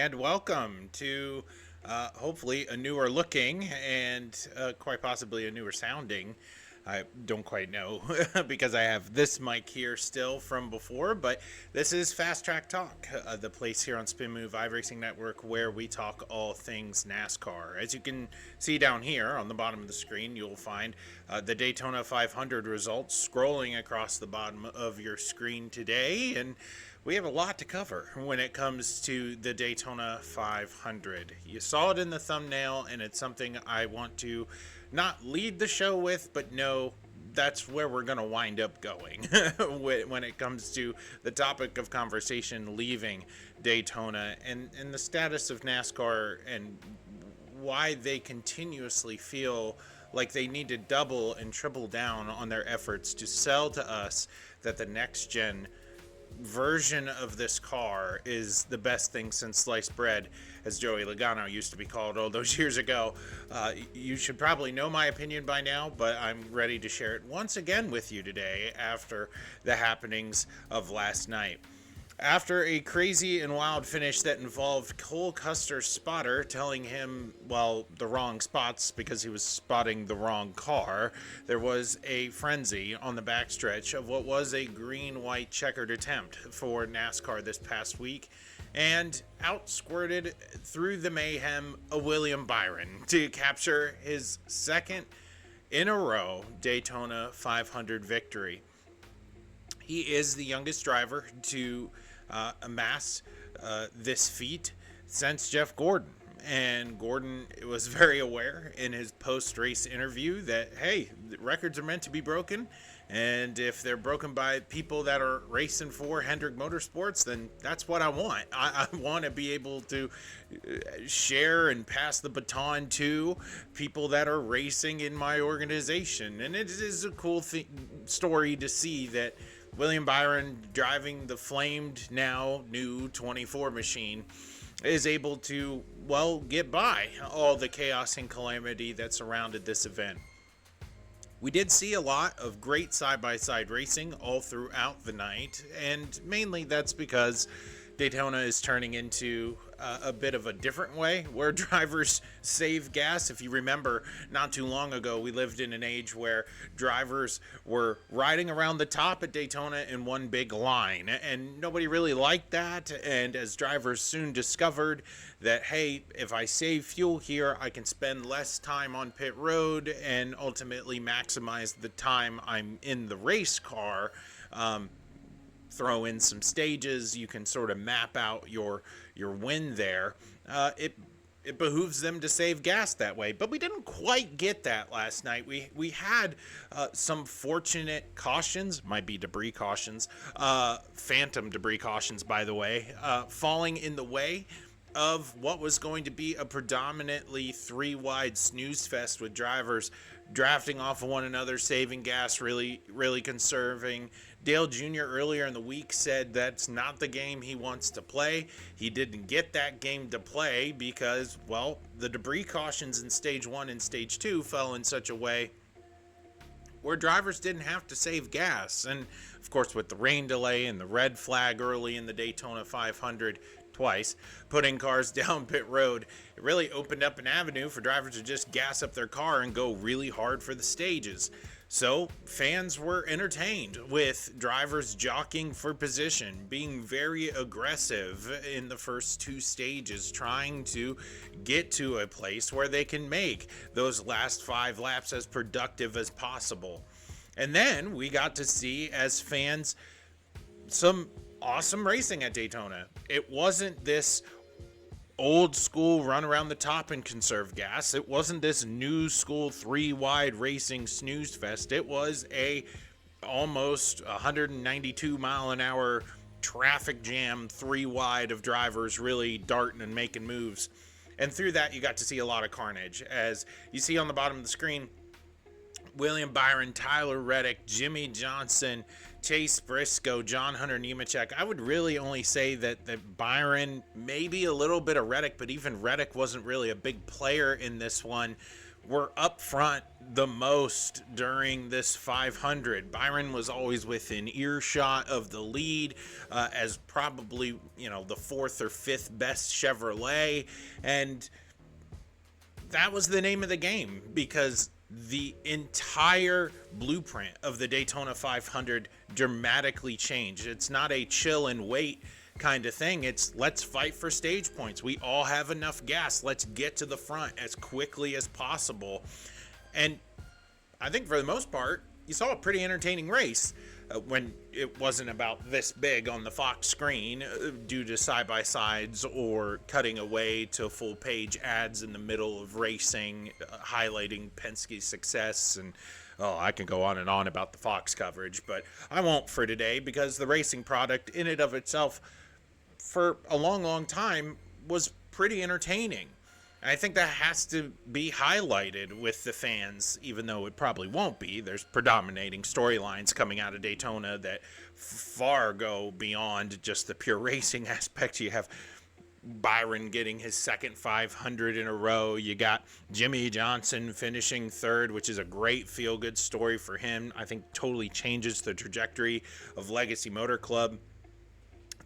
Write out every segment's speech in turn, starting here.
and welcome to hopefully a newer looking and quite possibly a newer sounding. I don't quite know because I have this mic here still from before, but this is FasTrack Talk, the place here on Spin Move iRacing Network where we talk all things NASCAR. As you can see down here on the bottom of the screen, you'll find the Daytona 500 results scrolling across the bottom of your screen today, and we have a lot to cover when it comes to the Daytona 500. You saw it in the thumbnail, and it's something I want to not lead the show with, but know that's where we're going to wind up going when it comes to the topic of conversation leaving Daytona and the status of NASCAR and why they continuously feel like they need to double and triple down on their efforts to sell to us that the next gen version of this car is the best thing since sliced bread, as Joey Logano used to be called all those years ago. You should probably know my opinion by now, but I'm ready to share it once again with you today after the happenings of last night. After a crazy and wild finish that involved Cole Custer's spotter telling him, well, the wrong spots because he was spotting the wrong car, there was a frenzy on the backstretch of what was a green-white checkered attempt for NASCAR this past week, and out squirted through the mayhem a William Byron to capture his second in a row Daytona 500 victory. He is the youngest driver to amass this feat since Jeff Gordon. And Gordon was very aware in his post-race interview that, hey, the records are meant to be broken. And if they're broken by people that are racing for Hendrick Motorsports, then that's what I want. I want to be able to share and pass the baton to people that are racing in my organization. And it is a cool story to see that William Byron, driving the flamed now new 24 machine, is able to, well, get by all the chaos and calamity that surrounded this event. We did see a lot of great side-by-side racing all throughout the night, and mainly that's because Daytona is turning into a bit of a different way where drivers save gas. If you remember, not too long ago, we lived in an age where drivers were riding around the top at Daytona in one big line, and nobody really liked that. And as drivers soon discovered that, hey, if I save fuel here, I can spend less time on pit road and ultimately maximize the time I'm in the race car. Throw in some stages, you can sort of map out your win there. It behooves them to save gas that way, but we didn't quite get that last night. We had some fortunate cautions, might be debris cautions, phantom debris cautions, by the way, falling in the way of what was going to be a predominantly three-wide snooze fest with drivers drafting off of one another, saving gas, really conserving. Dale Jr. earlier in the week said that's not the game he wants to play. He didn't get that game to play because, well, the debris cautions in Stage 1 and Stage 2 fell in such a way where drivers didn't have to save gas. And, of course, with the rain delay and the red flag early in the Daytona 500 twice, putting cars down pit road, it really opened up an avenue for drivers to just gas up their car and go really hard for the stages. So fans were entertained with drivers jockeying for position, being very aggressive in the first two stages, trying to get to a place where they can make those last 5 laps as productive as possible. And then we got to see, as fans, some awesome racing at Daytona. It wasn't this old school run around the top and conserve gas. It wasn't this new school 3-wide racing snooze fest. It was a almost 192 mile an hour traffic jam 3-wide of drivers really darting and making moves. And through that, you got to see a lot of carnage. As you see on the bottom of the screen, William Byron, Tyler Reddick, Jimmy Johnson, Chase Briscoe, John Hunter Nemechek. I would really only say that Byron, maybe a little bit of Reddick, but even Reddick wasn't really a big player in this one, were up front the most during this 500. Byron was always within earshot of the lead as probably, the fourth or fifth best Chevrolet. And that was the name of the game, because the entire blueprint of the Daytona 500 dramatically changed. It's not a chill and wait kind of thing. It's let's fight for stage points. We all have enough gas. Let's get to the front as quickly as possible. And I think for the most part, you saw a pretty entertaining race when it wasn't about this big on the Fox screen due to side-by-sides or cutting away to full-page ads in the middle of racing, highlighting Penske's success. And I can go on and on about the Fox coverage, but I won't for today, because the racing product in and of itself for a long, long time was pretty entertaining. And I think that has to be highlighted with the fans, even though it probably won't be. There's predominating storylines coming out of Daytona that far go beyond just the pure racing aspect. You have Byron getting his second 500 in a row. You got Jimmy Johnson finishing third, which is a great feel-good story for him. I think totally changes the trajectory of Legacy Motor Club.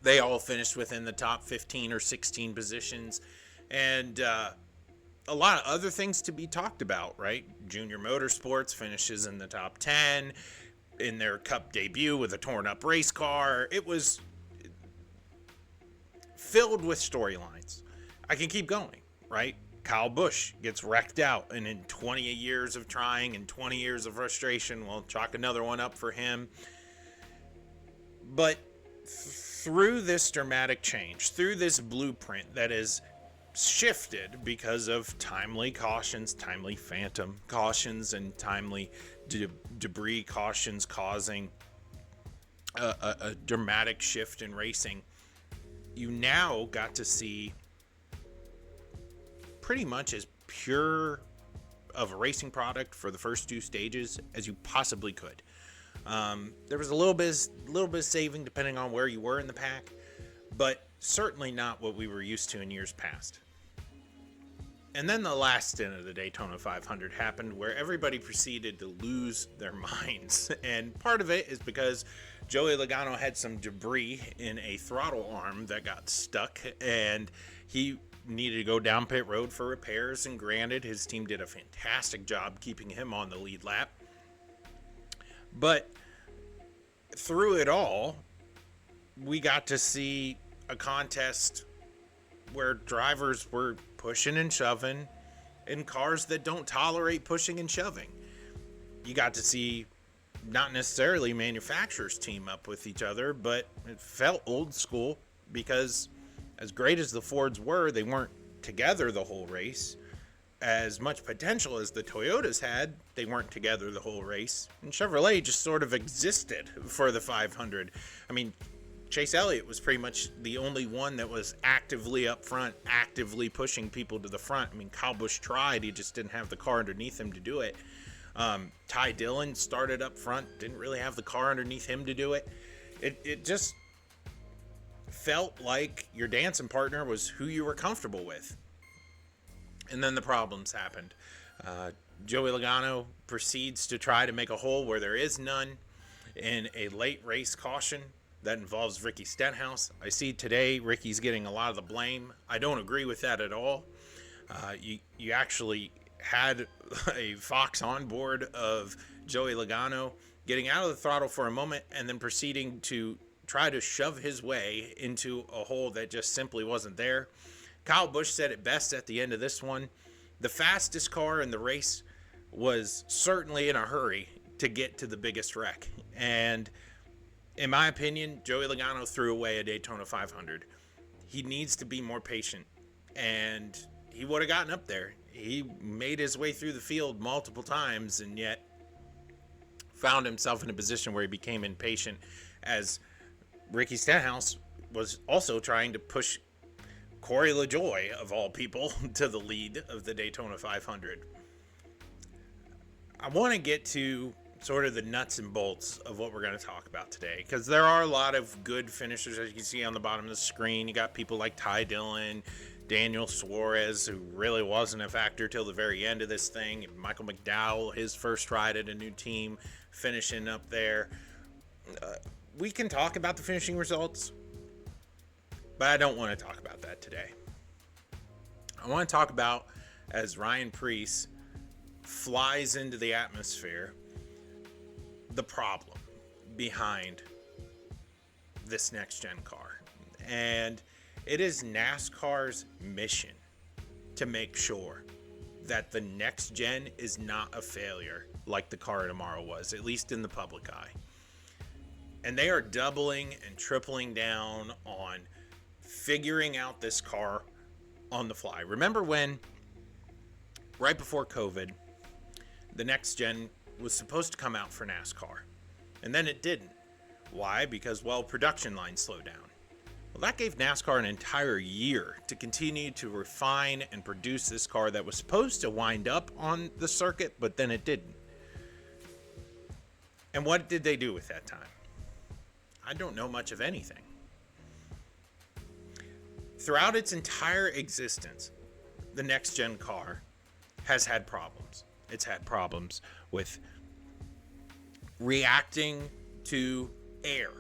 They all finished within the top 15 or 16 positions. And a lot of other things to be talked about, right? Junior Motorsports finishes in the top 10 in their Cup debut with a torn-up race car. It was filled with storylines. I can keep going, right? Kyle Busch gets wrecked out, and in 20 years of trying and 20 years of frustration, we'll chalk another one up for him. But through this dramatic change, through this blueprint that is shifted because of timely cautions, timely phantom cautions, and timely debris cautions causing a dramatic shift in racing, you now got to see pretty much as pure of a racing product for the first two stages as you possibly could. There was a little bit saving depending on where you were in the pack, but certainly not what we were used to in years past. And then the last stint of the Daytona 500 happened, where everybody proceeded to lose their minds. And part of it is because Joey Logano had some debris in a throttle arm that got stuck, and he needed to go down pit road for repairs. And granted, his team did a fantastic job keeping him on the lead lap. But through it all, we got to see a contest where drivers were pushing and shoving in cars that don't tolerate pushing and shoving. You got to see not necessarily manufacturers team up with each other, but it felt old school, because as great as the Fords were, they weren't together the whole race. As much potential as the Toyotas had, they weren't together the whole race. And Chevrolet just sort of existed for the 500. I mean, Chase Elliott was pretty much the only one that was actively up front, actively pushing people to the front. I mean, Kyle Busch tried, he just didn't have the car underneath him to do it. Ty Dillon started up front, didn't really have the car underneath him to do it. It just felt like your dancing partner was who you were comfortable with. And then the problems happened. Joey Logano proceeds to try to make a hole where there is none in a late race caution that involves Ricky Stenhouse. I see today Ricky's getting a lot of the blame. I don't agree with that at all. You actually had a Fox on board of Joey Logano getting out of the throttle for a moment and then proceeding to try to shove his way into a hole that just simply wasn't there. Kyle Busch said it best at the end of this one. The fastest car in the race was certainly in a hurry to get to the biggest wreck. And in my opinion, Joey Logano threw away a Daytona 500. He needs to be more patient, and he would have gotten up there. He made his way through the field multiple times, and yet found himself in a position where he became impatient, as Ricky Stenhouse was also trying to push Corey LaJoie, of all people, to the lead of the Daytona 500. I want to get to sort of the nuts and bolts of what we're going to talk about today, because there are a lot of good finishers, as you can see on the bottom of the screen. You got people like Ty Dillon, Daniel Suarez, who really wasn't a factor till the very end of this thing. Michael McDowell, his first ride at a new team, finishing up there. We can talk about the finishing results, but I don't want to talk about that today. I want to talk about, as Ryan Preece flies into the atmosphere, the problem behind this next-gen car. And it is NASCAR's mission to make sure that the next gen is not a failure like the car tomorrow was, at least in the public eye. And they are doubling and tripling down on figuring out this car on the fly. Remember when, right before COVID, the next gen was supposed to come out for NASCAR, and then it didn't. Why? Because, well, production lines slowed down. Well, that gave NASCAR an entire year to continue to refine and produce this car that was supposed to wind up on the circuit, but then it didn't. And what did they do with that time? I don't know much of anything. Throughout its entire existence, the next-gen car has had problems. It's had problems with reacting to air,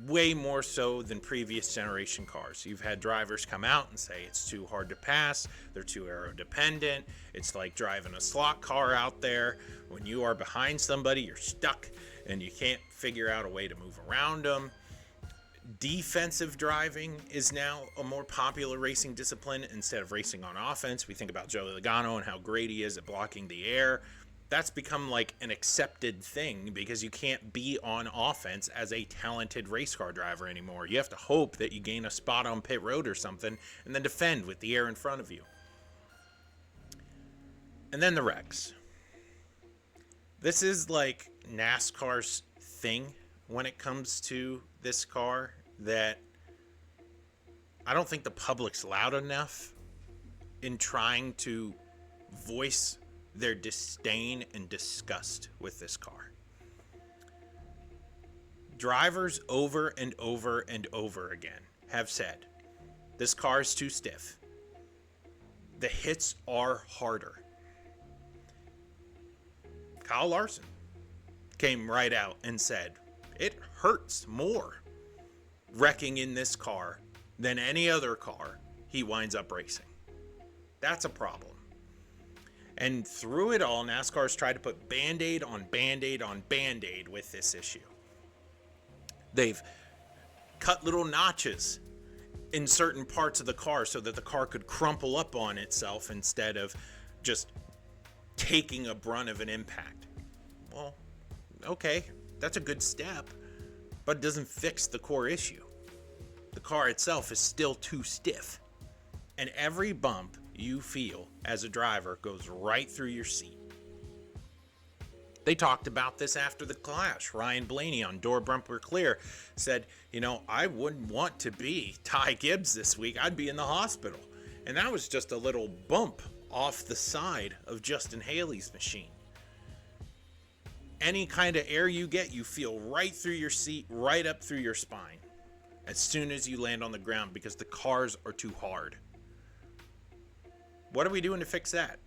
way more so than previous generation cars. You've had drivers come out and say it's too hard to pass, they're too aero dependent, it's like driving a slot car out there. When you are behind somebody, you're stuck and you can't figure out a way to move around them. Defensive driving is now a more popular racing discipline instead of racing on offense. We think about Joey Logano and how great he is at blocking the air. That's become like an accepted thing because you can't be on offense as a talented race car driver anymore. You have to hope that you gain a spot on pit road or something and then defend with the air in front of you. And then the wrecks. This is like NASCAR's thing when it comes to this car, that I don't think the public's loud enough in trying to voice their disdain and disgust with this car. Drivers over and over and over again have said, this car is too stiff. The hits are harder. Kyle Larson came right out and said, it hurts more wrecking in this car than any other car he winds up racing. That's a problem. And through it all, NASCAR's tried to put Band-Aid on Band-Aid on Band-Aid with this issue. They've cut little notches in certain parts of the car so that the car could crumple up on itself instead of just taking a brunt of an impact. Well, okay, that's a good step, but it doesn't fix the core issue. The car itself is still too stiff, and every bump you feel as a driver goes right through your seat. They talked about this after the clash. Ryan Blaney on Door Bumper Clear said, I wouldn't want to be Ty Gibbs this week. I'd be in the hospital. And that was just a little bump off the side of Justin Haley's machine. Any kind of air you get, you feel right through your seat, right up through your spine as soon as you land on the ground because the cars are too hard. What are we doing to fix that?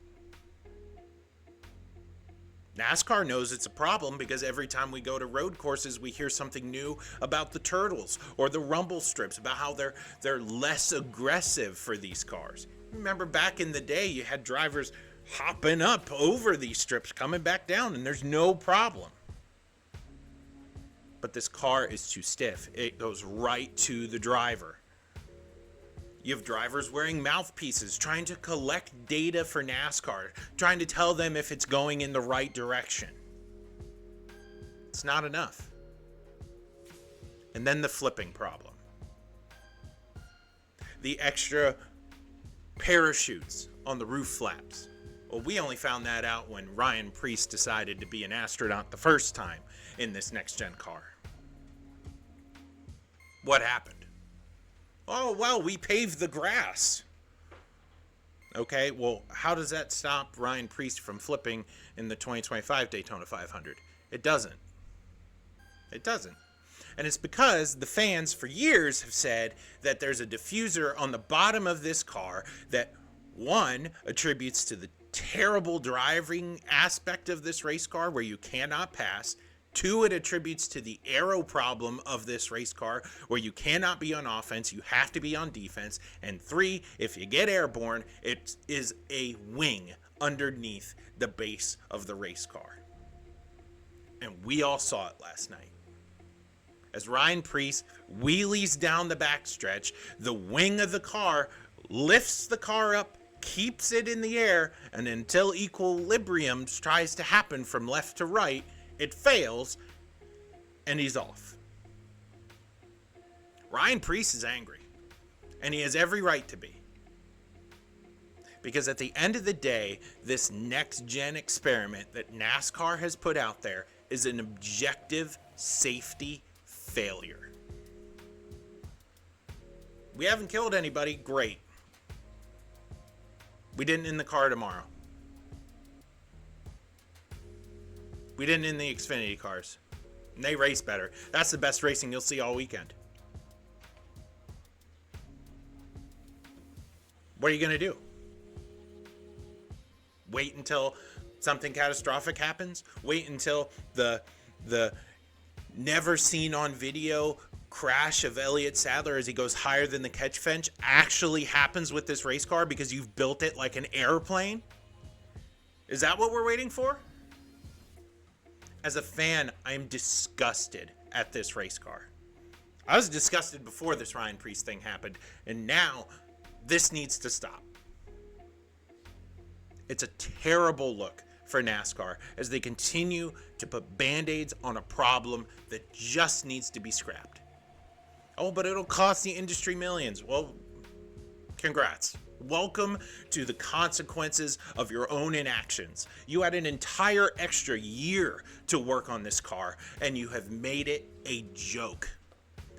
NASCAR knows it's a problem because every time we go to road courses, we hear something new about the turtles or the rumble strips, about how they're less aggressive for these cars. Remember back in the day, you had drivers hopping up over these strips, coming back down, and there's no problem. But this car is too stiff. It goes right to the driver. You have drivers wearing mouthpieces, trying to collect data for NASCAR, trying to tell them if it's going in the right direction. It's not enough. And then the flipping problem. The extra parachutes on the roof flaps. Well, we only found that out when Ryan Preece decided to be an astronaut the first time in this next-gen car. What happened? Oh, well, we paved the grass. Okay, well, how does that stop Ryan Preece from flipping in the 2025 Daytona 500? It doesn't. It doesn't. And it's because the fans for years have said that there's a diffuser on the bottom of this car that, one, attributes to the terrible driving aspect of this race car where you cannot pass. Two, it attributes to the aero problem of this race car where you cannot be on offense, you have to be on defense. And three, if you get airborne, it is a wing underneath the base of the race car. And we all saw it last night. As Ryan Preece wheelies down the backstretch, the wing of the car lifts the car up, keeps it in the air, and until equilibrium tries to happen from left to right, it fails, and he's off. Ryan Preece is angry, and he has every right to be. Because at the end of the day, this next-gen experiment that NASCAR has put out there is an objective safety failure. We haven't killed anybody, great. We didn't in the car tomorrow. We didn't in the Xfinity cars. And they race better. That's the best racing you'll see all weekend. What are you going to do? Wait until something catastrophic happens? Wait until the never seen on video crash of Elliott Sadler as he goes higher than the catch fence actually happens with this race car because you've built it like an airplane? Is that what we're waiting for? As a fan, I'm disgusted at this race car. I was disgusted before this Ryan Preece thing happened, and now this needs to stop. It's a terrible look for NASCAR as they continue to put band-aids on a problem that just needs to be scrapped. Oh, but it'll cost the industry millions. Well, congrats. Welcome to the consequences of your own inactions. You had an entire extra year to work on this car, and you have made it a joke.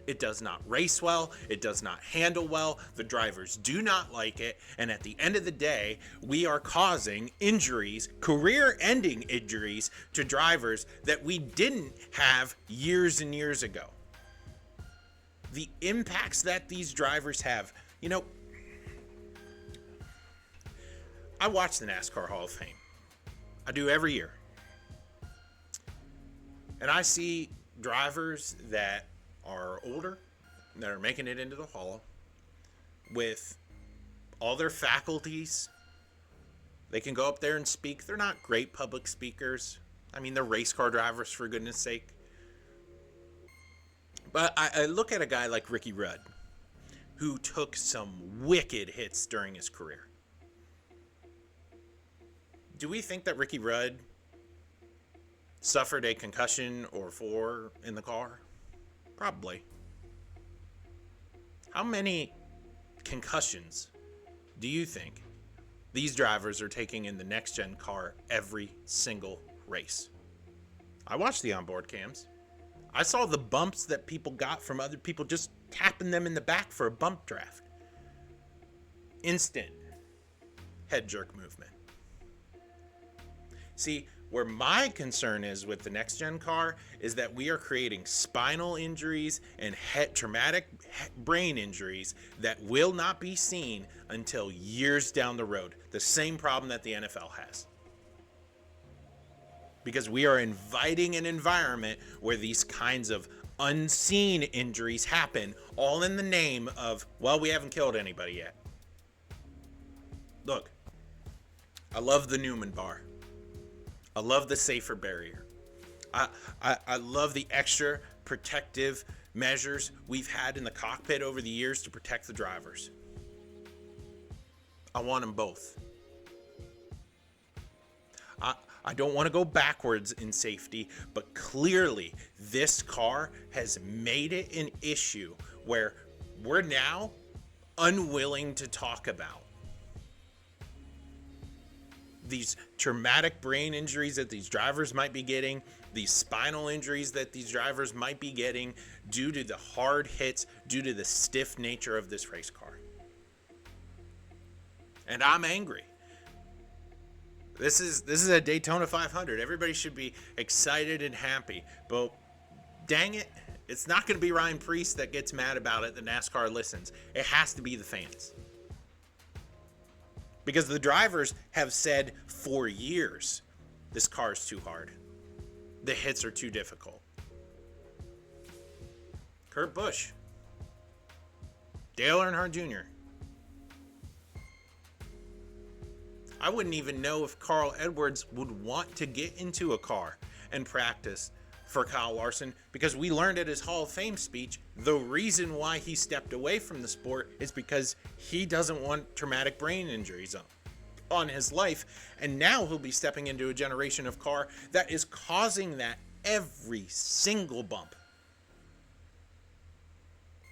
It does not race well. It does not handle well. The drivers do not like it. And at the end of the day, we are causing injuries, career-ending injuries to drivers that we didn't have years and years ago. The impacts that these drivers have, you know, I watch the NASCAR Hall of Fame. I do every year. And I see drivers that are older, that are making it into the Hall with all their faculties. They can go up there and speak. They're not great public speakers. I mean, they're race car drivers, for goodness sake. But I look at a guy like Ricky Rudd, who took some wicked hits during his career. Do we think that Ricky Rudd suffered a concussion or four in the car? Probably. How many concussions do you think these drivers are taking in the next-gen car every single race? I watched the onboard cams. I saw the bumps that people got from other people just tapping them in the back for a bump draft. Instant head jerk movement. See, where my concern is with the next-gen car is that we are creating spinal injuries and traumatic brain injuries that will not be seen until years down the road. The same problem that the NFL has. Because we are inviting an environment where these kinds of unseen injuries happen, all in the name of, well, we haven't killed anybody yet. Look, I love the Newman bar. I love the safer barrier. I love the extra protective measures we've had in the cockpit over the years to protect the drivers. I want them both. I don't want to go backwards in safety, but clearly this car has made it an issue where we're now unwilling to talk about these traumatic brain injuries that these drivers might be getting, these spinal injuries that these drivers might be getting due to the hard hits, due to the stiff nature of this race car. And I'm angry. This is a Daytona 500. Everybody should be excited and happy. But dang it, It's not going to be Ryan Preece that gets mad about it that NASCAR listens. It has to be the fans. Because the drivers have said for years, this car is too hard. The hits are too difficult. Kurt Busch, Dale Earnhardt Jr. I wouldn't even know if Carl Edwards would want to get into a car and practice for Kyle Larson, because we learned at his Hall of Fame speech the reason why he stepped away from the sport is because he doesn't want traumatic brain injuries on his life, and now he'll be stepping into a generation of car that is causing that every single bump.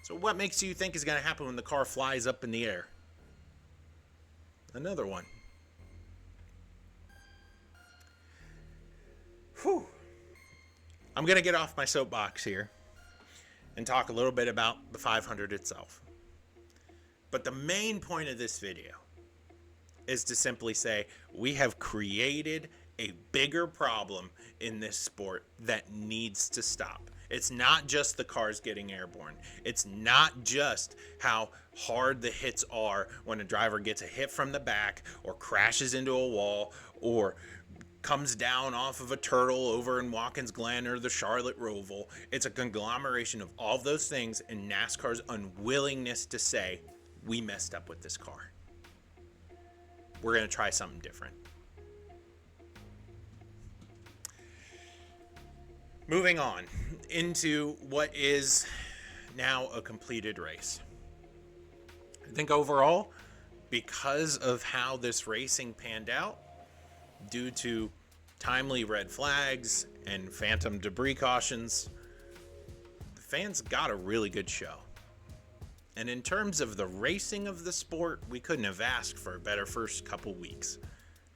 So what makes you think is going to happen when the car flies up in the air? Another one. Whew. I'm going to get off my soapbox here and talk a little bit about the 500 itself. But the main point of this video is to simply say we have created a bigger problem in this sport that needs to stop. It's not just the cars getting airborne. It's not just how hard the hits are when a driver gets a hit from the back or crashes into a wall or comes down off of a turtle over in Watkins Glen or the Charlotte Roval. It's a conglomeration of all of those things and NASCAR's unwillingness to say, we messed up with this car. We're going to try something different. Moving on into what is now a completed race. I think overall, because of how this racing panned out, due to timely red flags and phantom debris cautions, the fans got a really good show. And in terms of the racing of the sport, we couldn't have asked for a better first couple weeks.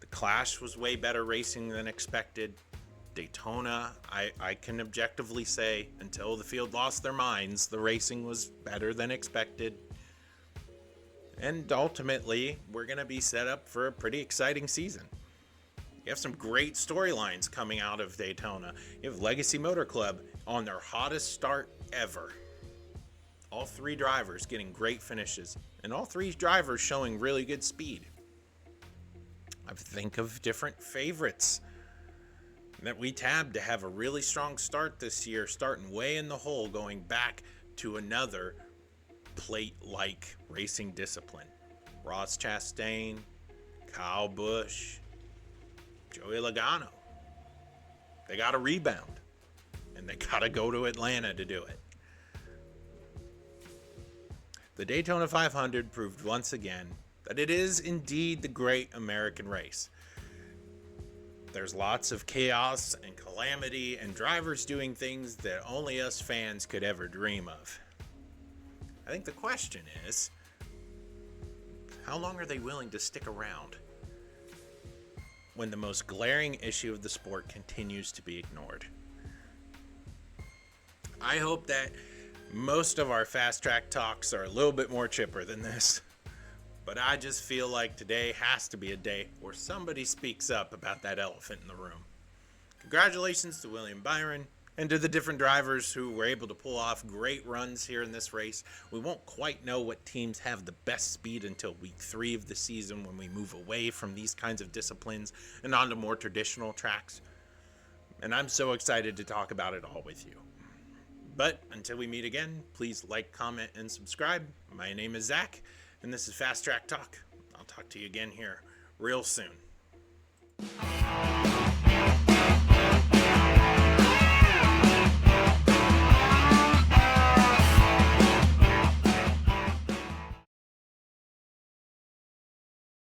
The Clash was way better racing than expected. Daytona, I can objectively say, until the field lost their minds, the racing was better than expected. And ultimately, we're going to be set up for a pretty exciting season. You have some great storylines coming out of Daytona. You have Legacy Motor Club on their hottest start ever. All three drivers getting great finishes, and all three drivers showing really good speed. I think of different favorites that we tabbed to have a really strong start this year, starting way in the hole, going back to another plate-like racing discipline. Ross Chastain, Kyle Busch, Joey Logano. They got to rebound, and they got to go to Atlanta to do it. The Daytona 500 proved once again that it is indeed the great American race. There's lots of chaos and calamity and drivers doing things that only us fans could ever dream of. I think the question is, how long are they willing to stick around when the most glaring issue of the sport continues to be ignored? I hope that most of our fast track talks are a little bit more chipper than this, but I just feel like today has to be a day where somebody speaks up about that elephant in the room. Congratulations to William Byron and to the different drivers who were able to pull off great runs here in this race. We won't quite know what teams have the best speed until week 3 of the season, when we move away from these kinds of disciplines and onto more traditional tracks. And I'm so excited to talk about it all with you. But until we meet again, please like, comment, and subscribe. My name is Zach, and this is FasTrack Talk. I'll talk to you again here real soon.